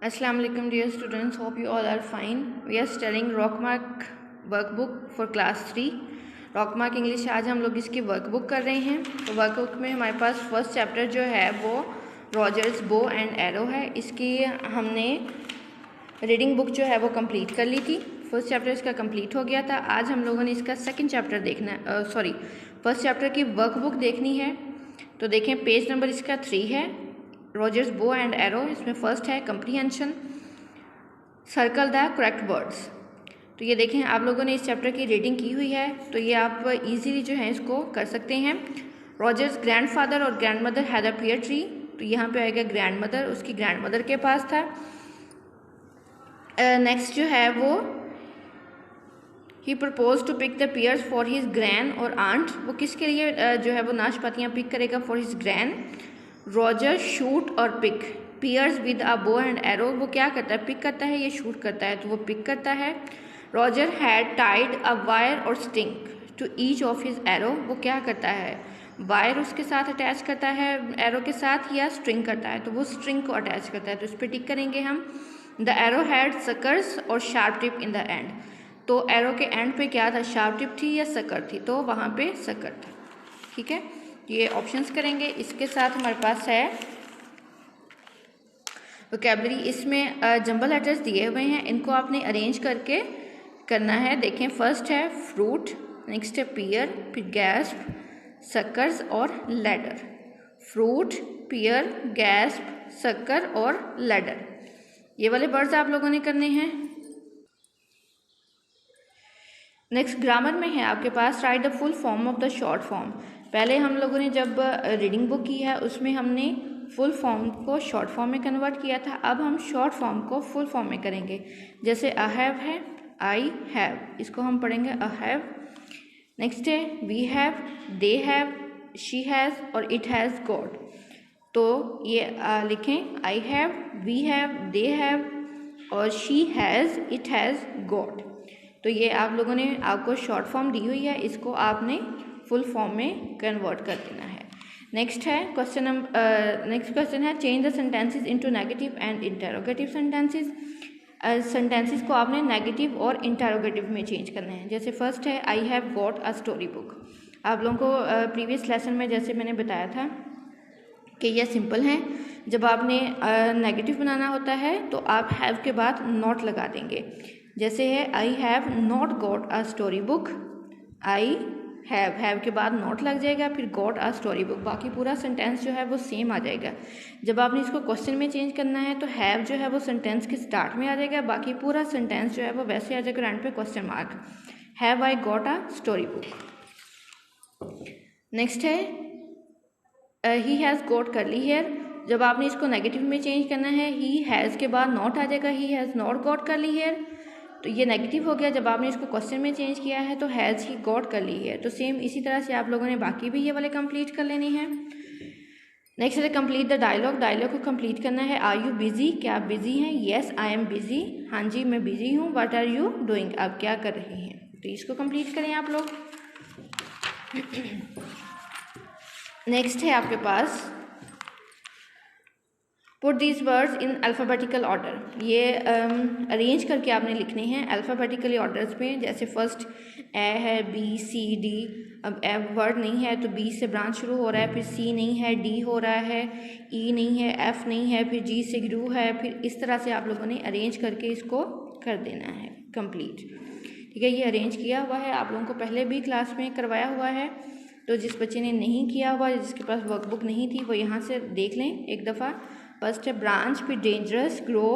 Assalamu alaikum dear students, hope you all are fine. We are studying Rockmark workbook for class 3. Rockmark English आज हम लोग इसकी workbook कर रहे हैं। तो वर्कबुक में हमारे पास फर्स्ट चैप्टर जो है वो रॉजर्स बो एंड एरो है। इसकी हमने रीडिंग बुक जो है वो कंप्लीट कर ली थी। फर्स्ट चैप्टर इसका कंप्लीट हो गया था। आज हम लोगों ने इसका सेकंड चैप्टर देखना फर्स्ट चैप्टर की वर्कबुक देखनी है। तो देखें पेज नंबर इसका 3 है, रॉजर्स बो एंड एरो। इसमें फर्स्ट है comprehension, circle the correct words. तो ये देखें आप लोगों ने इस चैप्टर की रीडिंग की हुई है, तो ये आप इजीली जो है इसको कर सकते हैं। रॉजर्स ग्रैंडफादर और grandmother had a peer tree. तो यहाँ पे आएगा ग्रैंडमदर, उसकी ग्रैंडमदर के पास था। नेक्स्ट जो है वो ही propose to pick the pears for his grand और आंट। वो किसके लिए जो है वो नाशपातियाँ पिक करेगा? For his grand. Roger shoot और pick pears with a bow and arrow. वो क्या करता है? पिक करता है, ये शूट करता है, तो वो पिक करता है। Roger had tied a wire और string to each of his arrow. वो क्या करता है? वायर उसके साथ अटैच करता है एरो के साथ, या स्ट्रिंग करता है, तो वो स्ट्रिंग को अटैच करता है, तो इस पर टिक करेंगे हम। द एरो हैड सकर्स और sharp tip in the end. तो एरो के एंड पे क्या था? शार्प टिप थी या सकर थी? तो वहाँ पे सकर था। ठीक है, ये ऑप्शंस करेंगे। इसके साथ हमारे पास है वोकैबुलरी। इसमें जंबल लेटर्स दिए हुए हैं, इनको आपने अरेंज करके करना है। देखें फर्स्ट है फ्रूट, नेक्स्ट है पियर, फिर गैस्प, सकर्स और लैडर। फ्रूट, पियर, गैस्प, सकर और लैडर, ये वाले वर्ड्स आप लोगों ने करने हैं। नेक्स्ट ग्रामर में है आपके पास write the full form of the short form. पहले हम लोगों ने जब रीडिंग बुक की है उसमें हमने फुल फॉर्म को शॉर्ट फॉर्म में कन्वर्ट किया था। अब हम शॉर्ट फॉर्म को फुल फॉर्म में करेंगे। जैसे अ हैव है, आई हैव, इसको हम पढ़ेंगे अ हैव। नेक्स्ट है we have, they have, she has और इट हैज़ गॉट। तो ये लिखें I have, we have, they have और she has, it has got. तो ये आप लोगों ने आपको शॉर्ट फॉर्म दी हुई है, इसको आपने फुल फॉर्म में कन्वर्ट कर देना है। नेक्स्ट है नेक्स्ट क्वेश्चन है change the sentences into negative and interrogative sentences. Sentences को आपने नेगेटिव और इंटरोगेटिव में चेंज करना है। जैसे फर्स्ट है I have got a story book. आप लोगों को प्रीवियस लेसन में जैसे मैंने बताया था कि यह सिंपल है। जब आपने नेगेटिव बनाना होता है तो आप हैव के बाद नॉट लगा देंगे। जैसे है I have not got a story book. I have के बाद नॉट लग जाएगा, फिर गॉट अ स्टोरी बुक, बाकी पूरा सेंटेंस जो है वो सेम आ जाएगा। जब आपने इसको क्वेश्चन में चेंज करना है तो हैव जो है वो सेंटेंस के स्टार्ट में आ जाएगा, बाकी पूरा सेंटेंस जो है वो वैसे आ जाएगा एंड पे question mark. Have I got a story book. Next है he has got curly hair. जब आपने इसको नेगेटिव में चेंज करना है, ही हैज़ के बाद नॉट आ जाएगा, he has not got curly hair, तो ये नेगेटिव हो गया। जब आपने इसको क्वेश्चन में चेंज किया है तो हैज़ ही गॉट कर ली है। तो सेम इसी तरह से आप लोगों ने बाकी भी ये वाले कंप्लीट कर लेने हैं। नेक्स्ट है कंप्लीट द डायलॉग। डायलॉग को कंप्लीट करना है। Are you busy? क्या आप बिजी हैं? Yes I am busy. हाँ जी मैं बिजी हूँ। What are you doing? आप क्या कर रहे हैं? तो इसको कंप्लीट करें आप लोग। नेक्स्ट है आपके पास put these words in alphabetical order. ये अरेंज करके आपने लिखने हैं अल्फ़ाबेटिकली ऑर्डर्स में। जैसे फर्स्ट ए है, बी, सी, डी। अब ए वर्ड नहीं है तो बी से ब्रांच शुरू हो रहा है, फिर सी नहीं है, डी हो रहा है, ई नहीं है, एफ नहीं है, फिर जी से ग्रू है। फिर इस तरह से आप लोगों ने अरेंज करके इसको कर देना है कंप्लीट। ठीक है, ये अरेंज किया हुआ है, आप लोगों को पहले भी क्लास में करवाया हुआ है। तो जिस बच्चे ने नहीं किया हुआ, जिसके पास वर्कबुक नहीं थी, वो यहाँ से देख लें एक दफ़ा। फर्स्ट है ब्रांच, फिर डेंजरस, ग्रो,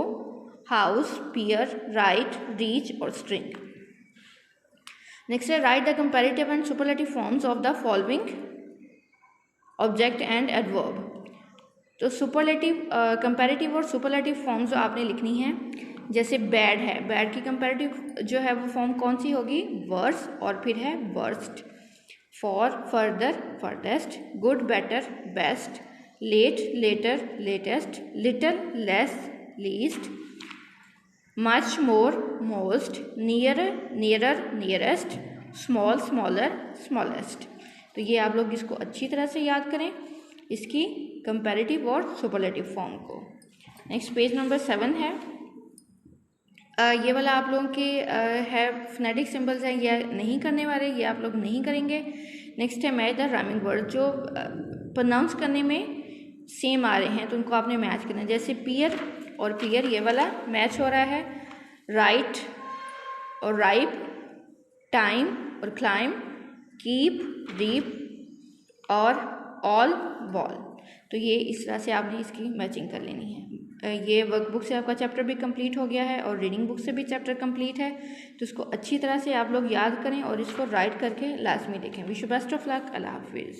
हाउस, पियर, राइट, रीच और स्ट्रिंग। नेक्स्ट है right the comparative and superlative forms of the following object and adverb. तो सुपरलेटिव कंपैरेटिव और सुपरलेटिव फॉर्म्स आपने लिखनी है। जैसे बैड है, बैड की कंपैरेटिव जो है वो फॉर्म कौन सी होगी? वर्स, और फिर है worst. Far, further, furthest. Good, better, best. Late, later, latest. Little, less, least. Much, more, most. Near, nearer, nearest. Small, smaller, smallest. तो ये आप लोग इसको अच्छी तरह से याद करें, इसकी कंपैरेटिव और सुपरलेटिव फॉर्म को। नेक्स्ट पेज नंबर 7 है। ये वाला आप लोगों के है फोनेटिक सिंबल्स हैं, ये नहीं करने वाले, ये आप लोग नहीं करेंगे। नेक्स्ट है मैच द राइमिंग वर्ड, जो प्रोनाउंस करने में सेम आ रहे हैं तो उनको आपने मैच करना है। जैसे पियर और पियर, ये वाला मैच हो रहा है। राइट और राइप, टाइम और क्लाइम, कीप, रीप और ऑल, बॉल। तो ये इस तरह से आपने इसकी मैचिंग कर लेनी है। ये वर्कबुक से आपका चैप्टर भी कंप्लीट हो गया है और रीडिंग बुक से भी चैप्टर कंप्लीट है। तो इसको अच्छी तरह से आप लोग याद करें और इसको राइट करके लाजमी देखें। Wish you best of luck. Allah हाफिज़।